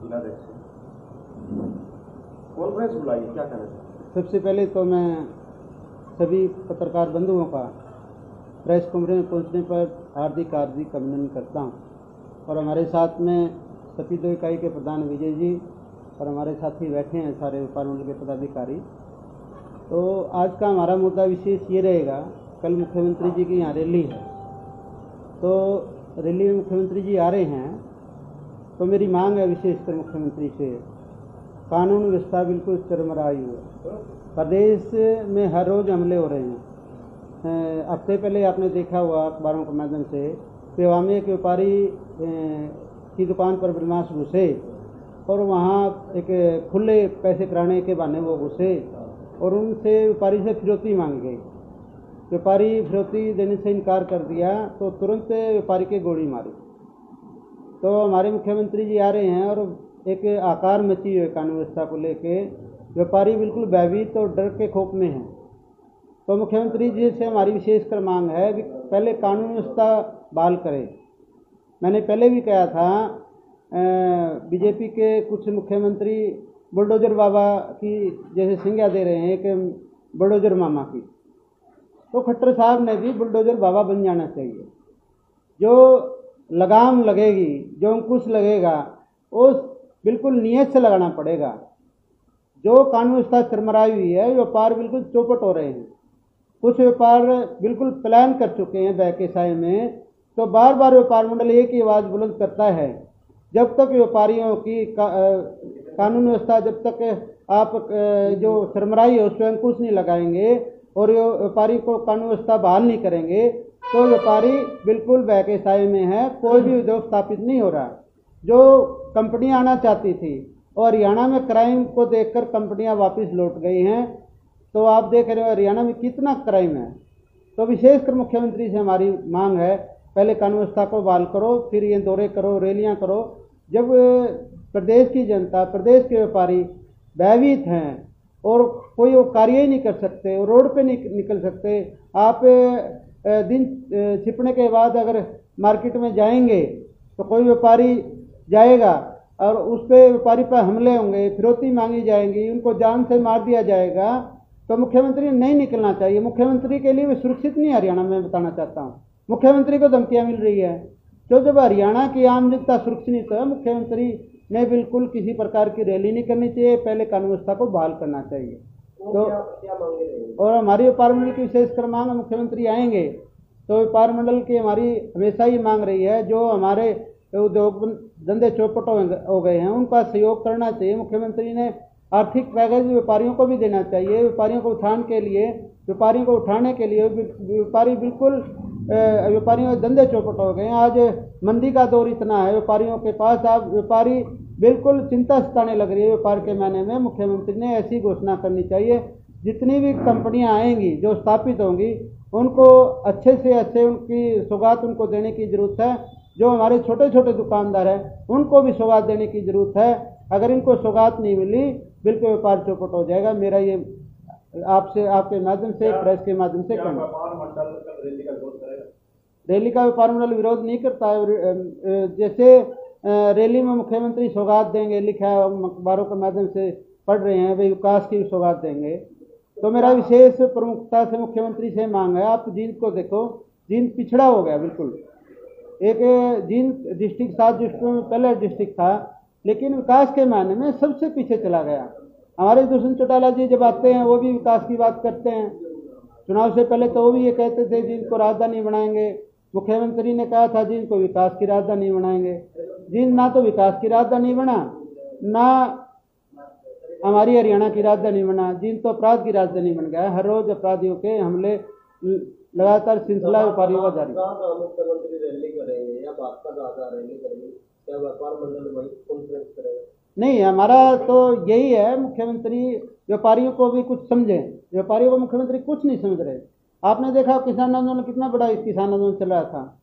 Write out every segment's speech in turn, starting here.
जिलाध्यक्ष कॉन्फ्रेंस बुलाई, क्या कहना चाहिए? सबसे पहले तो मैं सभी पत्रकार बंधुओं का प्रेस कॉन्फ्रेंस में पहुंचने पर हार्दिक अभिनंदन करता हूं। और हमारे साथ में सपी 2 इकाई के प्रधान विजय जी और हमारे साथी बैठे हैं सारे व्यापार मंडल के पदाधिकारी। तो आज का हमारा मुद्दा विशेष ये रहेगा, कल मुख्यमंत्री जी की यहाँ रैली है, तो रैली में मुख्यमंत्री जी आ रहे हैं, तो मेरी मांग है विशेषकर मुख्यमंत्री से, कानून व्यवस्था बिल्कुल चरमराई हुई है। प्रदेश में हर रोज हमले हो रहे हैं। हफ्ते पहले आपने देखा हुआ अखबारों के माध्यम से पेवामे के व्यापारी की दुकान पर बदमाश घुसे और वहाँ एक खुले पैसे कराने के बहाने वो घुसे और उनसे व्यापारी से फिरौती मांगी गई। व्यापारी फिरौती देने से इनकार कर दिया तो तुरंत व्यापारी के गोली मारी। तो हमारे मुख्यमंत्री जी आ रहे हैं और एक आकार मची हुई कानून व्यवस्था को लेके व्यापारी बिल्कुल भयभीत और डर के खौफ में हैं। तो मुख्यमंत्री जी से हमारी विशेषकर मांग है कि पहले कानून व्यवस्था बहाल करें। मैंने पहले भी कहा था, बीजेपी के कुछ मुख्यमंत्री बुलडोजर बाबा की जैसे संज्ञा दे रहे हैं कि बुलडोजर मामा की, तो खट्टर साहब ने भी बुलडोजर बाबा बन जाना चाहिए। जो लगाम लगेगी, जो अंकुश लगेगा, उस बिल्कुल नियत से लगाना पड़ेगा। जो कानून व्यवस्था चरमराई हुई है, व्यापार बिल्कुल चौपट हो रहे हैं। कुछ व्यापार बिल्कुल प्लान कर चुके हैं बैक के साय में, तो बार बार व्यापार मंडल एक ही आवाज़ बुलंद करता है, जब तक व्यापारियों की कानून व्यवस्था, जब तक आप जो चरमराई है उस पर अंकुश नहीं लगाएंगे और व्यापारी को कानून व्यवस्था बहाल नहीं करेंगे, तो व्यापारी बिल्कुल बैक के साय में है। कोई भी उद्योग स्थापित नहीं हो रहा। जो कंपनियां आना चाहती थी और हरियाणा में क्राइम को देखकर कंपनियां वापस लौट गई हैं। तो आप देख रहे हो हरियाणा में कितना क्राइम है। तो विशेषकर मुख्यमंत्री से हमारी मांग है, पहले कानून व्यवस्था को बहाल करो, फिर ये दौरे करो, रैलियां करो। जब प्रदेश की जनता, प्रदेश के व्यापारी भयभीत हैं और कोई वो कार्य ही नहीं कर सकते, रोड पे नहीं निकल सकते। आप दिन छिपने के बाद अगर मार्केट में जाएंगे तो कोई व्यापारी जाएगा और उस पर व्यापारी पर हमले होंगे, फिरौती मांगी जाएंगी, उनको जान से मार दिया जाएगा। तो मुख्यमंत्री नहीं निकलना चाहिए। मुख्यमंत्री के लिए भी सुरक्षित नहीं हरियाणा में, बताना चाहता हूँ। मुख्यमंत्री को धमकियाँ मिल रही है। तो जब हरियाणा की आम जनता सुरक्षित है, मुख्यमंत्री ने बिल्कुल किसी प्रकार की रैली नहीं करनी चाहिए, पहले कानून व्यवस्था को बहाल करना चाहिए। तो क्या मांगे रहे? और हमारी व्यापार मंडल की विशेषकर मांग, मुख्यमंत्री आएंगे तो व्यापार मंडल की हमारी हमेशा ही मांग रही है, जो हमारे उद्योग धंधे चौपट हो गए हैं उनका सहयोग करना चाहिए। मुख्यमंत्री ने आर्थिक पैकेज व्यापारियों को भी देना चाहिए। व्यापारियों को व्यापारियों को उठाने के लिए व्यापारी बिल्कुल व्यापारियों के धंधे चौपट हो गए हैं। आज मंदी का दौर इतना है व्यापारियों के पास, अब व्यापारी बिल्कुल चिंता सताने लग रही है व्यापार के मायने में। मुख्यमंत्री ने ऐसी घोषणा करनी चाहिए, जितनी भी कंपनियां आएंगी जो स्थापित होंगी उनको अच्छे से अच्छे उनकी सौगात उनको देने की ज़रूरत है। जो हमारे छोटे छोटे दुकानदार हैं उनको भी सौगात देने की ज़रूरत है। अगर इनको सौगात नहीं मिली, बिल्कुल व्यापार चौपट हो जाएगा। मेरा ये आपसे, आपके माध्यम से, प्रेस के माध्यम से कहना। रैली का व्यापार मंडल विरोध नहीं करता है। जैसे रैली में मुख्यमंत्री सौगात देंगे, लिखा है अखबारों के माध्यम से पढ़ रहे हैं, वे विकास की सौगात देंगे। तो मेरा विशेष प्रमुखता से मुख्यमंत्री से मांग है, आप जींद को देखो, जींद पिछड़ा हो गया बिल्कुल। एक जींद डिस्ट्रिक्ट 7 डिस्ट्रिक्टों में पहले डिस्ट्रिक्ट था, लेकिन विकास के मायने में सबसे पीछे चला गया। हमारे दुष्यंत चौटाला जी जब आते हैं वो भी विकास की बात करते हैं। चुनाव से पहले तो वो भी ये कहते थे जींद को राजधानी बनाएंगे। मुख्यमंत्री ने कहा था जींद को विकास की राजधानी बनाएंगे। जींद ना तो विकास की राजधानी बना, ना हमारी हरियाणा की राजधानी बना। जींद तो अपराध की राजधानी बन गया है। हर रोज अपराधियों के हमले लगातार सिलसिला व्यापारियों का जारी। मुख्यमंत्री रैली करेंगे या भाजपा ज्यादा रैली करेंगे, क्या व्यापार मंडल वही कॉन्फ्रेंस करेगा? नहीं, हमारा तो यही है, मुख्यमंत्री व्यापारियों को भी कुछ समझें। व्यापारियों को मुख्यमंत्री कुछ नहीं समझ रहे। आपने देखा किसान आंदोलन कितना बड़ा किसान आंदोलन चल रहा था।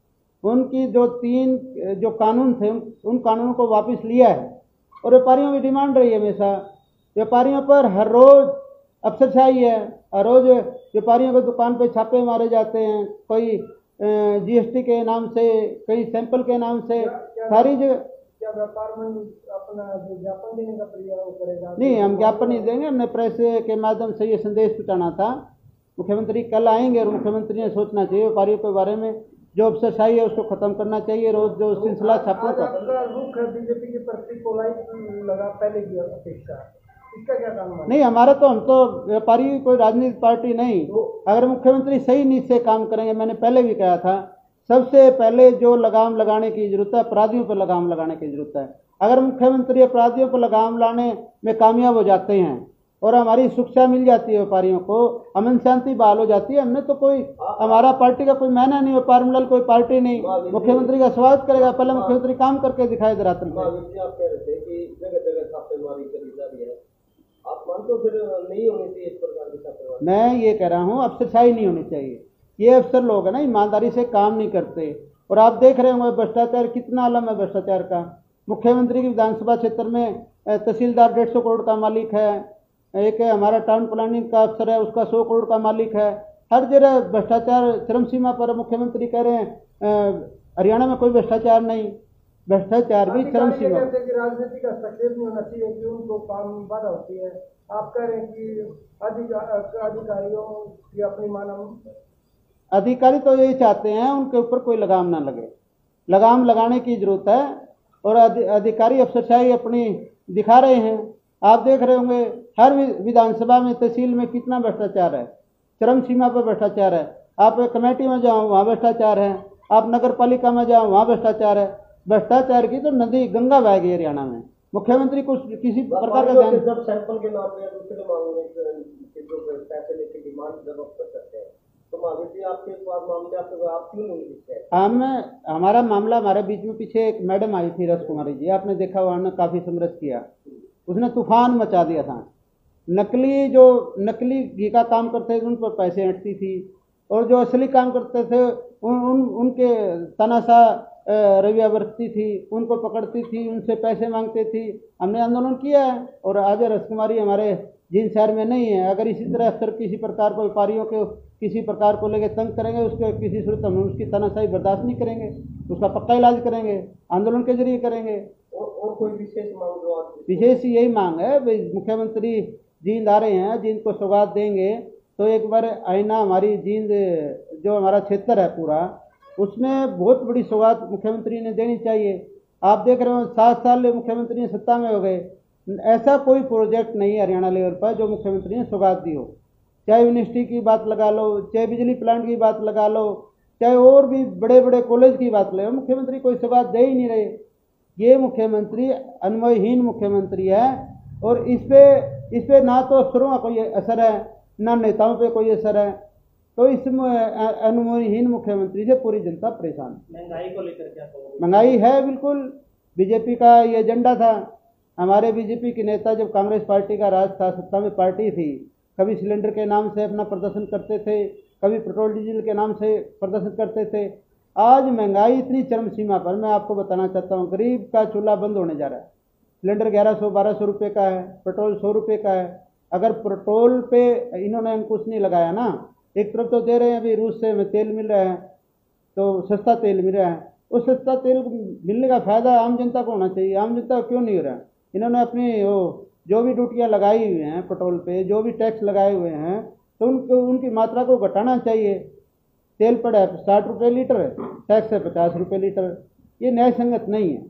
उनकी जो 3 जो कानून थे उन कानूनों को वापस लिया है और व्यापारियों की डिमांड रही है हमेशा। व्यापारियों पर हर रोज अफसरशाही है, हर रोज व्यापारियों को दुकान पे छापे मारे जाते हैं, कोई जीएसटी के नाम से, कई सैंपल के नाम से, सारी क्या व्यापार मंडल अपना जो ज्ञापन देने का प्रयास करेगा? नहीं, हम ज्ञापन नहीं देंगे। हमने प्रेस के माध्यम से ये संदेश पहुंचाना था। मुख्यमंत्री कल आएंगे और मुख्यमंत्री ने सोचना चाहिए व्यापारियों के बारे में। जो अफसरशाही है उसको खत्म करना चाहिए। रोज जो सिलसिला छापों का रुख है बीजेपी की प्रति पोलाइट लगा पहले की अपेक्षा, इसका क्या काम है? नहीं, हमारा तो, हम तो व्यापारी कोई राजनीतिक पार्टी नहीं। अगर मुख्यमंत्री सही नीति से काम करेंगे, मैंने पहले भी कहा था, सबसे पहले जो लगाम लगाने की जरूरत है, अपराधियों पर लगाम लगाने की जरूरत है। अगर मुख्यमंत्री अपराधियों पर लगाम लाने में कामयाब हो जाते हैं और हमारी सुरक्षा मिल जाती है, व्यापारियों को अमन शांति बहाल हो जाती है, हमने तो कोई, हमारा पार्टी का कोई मायना नहीं, व्यापार मंडल कोई पार्टी नहीं। मुख्यमंत्री का स्वागत करेगा, पहले मुख्यमंत्री काम करके दिखाए धरातल पे। आप कह रहे थे कि जगह जगह छापेमारी करी जा रही है, आप मानते हो फिर नहीं होनी चाहिए इस प्रकार की छापेमारी? मैं ये कह रहा हूँ, अफसरशाही नहीं होनी चाहिए। ये अफसर लोग है ना, ईमानदारी से काम नहीं करते। और आप देख रहे होंगे भ्रष्टाचार कितना आलम है भ्रष्टाचार का। मुख्यमंत्री की विधानसभा क्षेत्र में तहसीलदार 150 करोड़ का मालिक है, एक है हमारा टाउन प्लानिंग का अफसर है, उसका 100 करोड़ का मालिक है। हर जगह भ्रष्टाचार चरम सीमा पर। मुख्यमंत्री कह रहे हैं हरियाणा में कोई भ्रष्टाचार नहीं, भ्रष्टाचार भी चरम सीमा। राजनीति का हस्तक्षेप नहीं होना चाहिए कि उनको काम बाधा होती है। आप कह रहे हैं कि अधिकारियों की अपनी मानव, अधिकारी तो यही चाहते हैं उनके ऊपर कोई लगाम ना लगे। लगाम लगाने की जरूरत है। और अधिकारी अफसरशाही अपनी दिखा रहे हैं। आप देख रहे होंगे हर विधानसभा में, तहसील में कितना भ्रष्टाचार है, चरम सीमा पर भ्रष्टाचार है। आप कमेटी में जाओ वहाँ भ्रष्टाचार है, आप नगर पालिका में जाओ वहाँ भ्रष्टाचार है। भ्रष्टाचार की तो नदी गंगा बह गई हरियाणा में। मुख्यमंत्री को किसी प्रकार का ध्यान, जब सैंपल के नाम पे दूसरे मांगों जो पैसे लेके डिमांड जब अफसर करते हैं, तो महावीर जी आपके पास मामले आप क्यों नहीं दिखते? हमारा मामला, हमारे बीच में पीछे एक मैडम आई थी, रस कुमारी जी, आपने देखा, उन्होंने काफी संघर्ष किया, उसने तूफान मचा दिया था। नकली घी का काम करते थे उन पर पैसे हटती थी, और जो असली काम करते थे उनके तनाशाह रवैया बरतती थी, उनको पकड़ती थी, उनसे पैसे मांगती थी। हमने आंदोलन किया है और आज रसकुमारी हमारे जींद शहर में नहीं है। अगर इसी तरह अफसर किसी प्रकार को, व्यापारियों के किसी प्रकार को लेकर तंग करेंगे, उसके किसी सूरत हम उसकी तानाशाही बर्दाश्त नहीं करेंगे। उसका पक्का इलाज करेंगे, आंदोलन के जरिए करेंगे। और कोई विशेष मांग जो आप? विशेष यही मांग है, मुख्यमंत्री जींद आ रहे हैं, जींद को सौगात देंगे तो एक बार आईना, हमारी जींद जो हमारा क्षेत्र है पूरा, उसमें बहुत बड़ी सौगात मुख्यमंत्री ने देनी चाहिए। आप देख रहे हो 7 साल मुख्यमंत्री सत्ता में हो गए, ऐसा कोई प्रोजेक्ट नहीं है हरियाणा लेवल पर जो मुख्यमंत्री ने सौगात दी हो। चाहे यूनिवर्सिटी की बात लगा लो, चाहे बिजली प्लांट की बात लगा लो, चाहे और भी बड़े बड़े कॉलेज की बात ले लो, मुख्यमंत्री कोई सौगात दे ही नहीं रहे। ये मुख्यमंत्री अन्वयहीन मुख्यमंत्री है। और इस पे ना तो अफसरों का कोई असर है, ना नेताओं पे कोई असर है। तो इस अनुमोहीन मुख्यमंत्री से पूरी जनता परेशान है। महंगाई को लेकर क्या कहोगे? महंगाई है बिल्कुल, बीजेपी का ये एजेंडा था। हमारे बीजेपी के नेता जब कांग्रेस पार्टी का राज था, सत्ता में पार्टी थी, कभी सिलेंडर के नाम से अपना प्रदर्शन करते थे, कभी पेट्रोल डीजल के नाम से प्रदर्शन करते थे। आज महंगाई इतनी चरम सीमा पर, मैं आपको बताना चाहता हूँ, गरीब का चूल्हा बंद होने जा रहा है। सिलेंडर 1100-1200 रुपये का है, पेट्रोल 100 रुपये का है। अगर पेट्रोल पे इन्होंने अंकुश नहीं लगाया ना, एक तरफ तो दे रहे हैं अभी रूस से हमें तेल मिल रहा है, तो सस्ता तेल मिल रहा है, उस सस्ता तेल मिलने का फायदा आम जनता को होना चाहिए। आम जनता को क्यों नहीं हो रहा है? इन्होंने अपनी जो भी ड्यूटियाँ लगाई हुई हैं पेट्रोल पे, जो भी टैक्स लगाए हुए हैं, तो उनकी मात्रा को घटाना चाहिए। तेल पड़ा है 60 रुपये लीटर, टैक्स है 50 रुपये लीटर, ये न्याय संगत नहीं है।